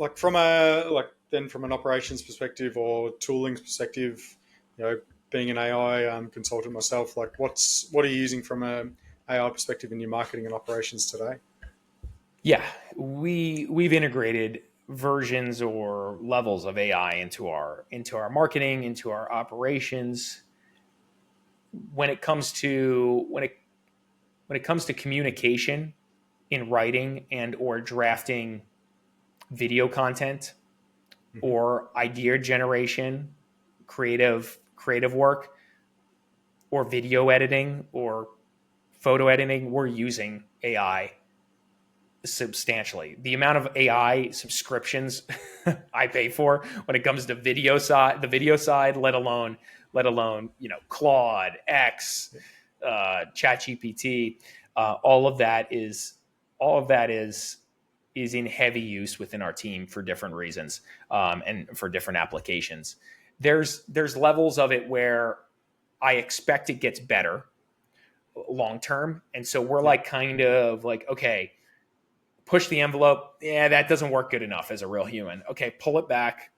like from an operations perspective or tooling perspective, being an AI consultant myself, like what are you using from a AI perspective in your marketing and operations today? Yeah, we've integrated versions or levels of AI into our marketing, into our operations. When it comes to communication in writing and or drafting video content Hmm. or idea generation, creative work, or video editing or photo editing, we're using AI substantially. The amount of AI subscriptions I pay for when it comes to the video side, let alone Claude, X, ChatGPT, all of that is in heavy use within our team for different reasons, and for different applications. There's levels of it where I expect it gets better long term, and so we're Yeah. like kind of like, okay, push the envelope. Yeah, that doesn't work good enough as a real human. Okay, pull it back.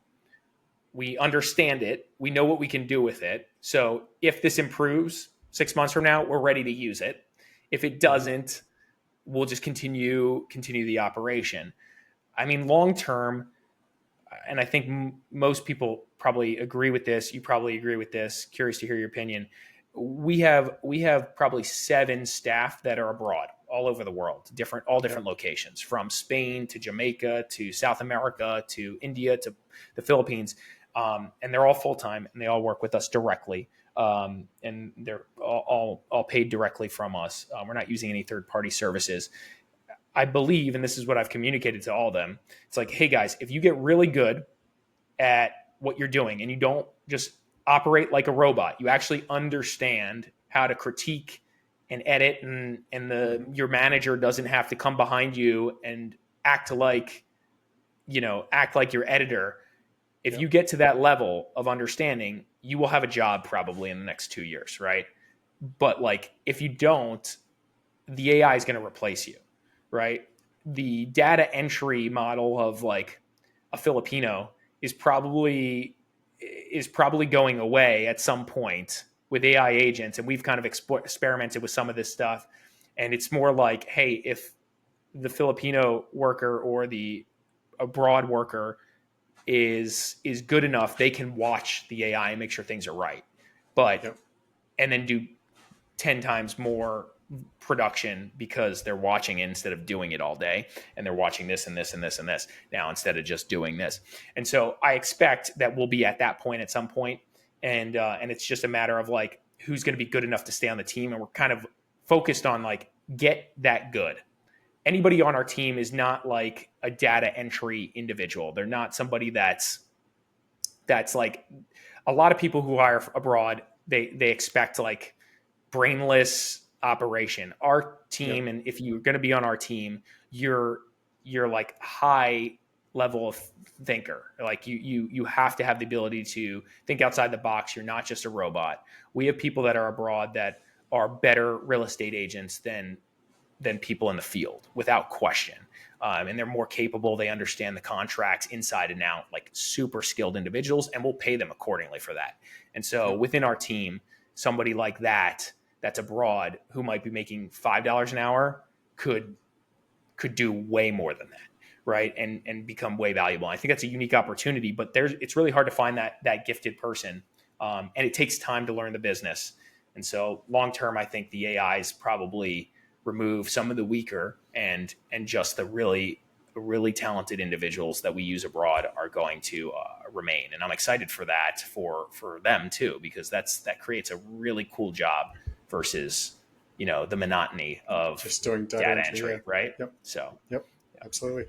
We understand it. We know what we can do with it. So if this improves 6 months from now, we're ready to use it. If it Hmm. doesn't, we'll just continue the operation. I mean, long term, and I think most people probably agree with this. You probably agree with this. Curious to hear your opinion. We have probably 7 staff that are abroad, all over the world, all Yeah. different locations, from Spain to Jamaica to South America to India to the Philippines, and they're all full time and they all work with us directly. And they're all paid directly from us. We're not using any third party services. I believe, and this is what I've communicated to all of them, it's like, hey guys, if you get really good at what you're doing and you don't just operate like a robot, you actually understand how to critique and edit, and Hmm. your manager doesn't have to come behind you and act like act like your editor. If Yeah. you get to that level of understanding, you will have a job probably in the next 2 years, right? But like, if you don't, the AI is going to replace you, right? The data entry model of like a Filipino is probably is probably going away at some point with AI agents, and we've kind of experimented with some of this stuff, and it's more like, hey, if the Filipino worker or the abroad worker is good enough, they can watch the AI and make sure things are right, but Yeah. and then do 10 times more production because they're watching it instead of doing it all day, and they're watching this and this and this and this now instead of just doing this. And so I expect that we'll be at that point at some point, and it's just a matter of like who's going to be good enough to stay on the team, and we're kind of focused on like get that good. Anybody on our team is not like a data entry individual. They're not somebody that's like a lot of people who hire abroad. They expect like brainless operation. Our Yeah. team, and if you're going to be on our team, you're like high level of thinker. Like you have to have the ability to think outside the box. You're not just a robot. We have people that are abroad that are better real estate agents than people in the field, without question. And they're more capable. They understand the contracts inside and out, like super skilled individuals, and we'll pay them accordingly for that. And so Yeah. within our team, somebody like that's abroad who might be making $5 an hour could do way more than that, right? And become way valuable. I think that's a unique opportunity, but it's really hard to find that gifted person, and it takes time to learn the business. And so long term, I think the AIs probably remove some of the weaker, and just the really talented individuals that we use abroad are going to remain. And I'm excited for that for them too, because that creates a really cool job versus the monotony of Just doing data data entry. Yeah. entry, right? Yep. So Yep. yeah. Absolutely.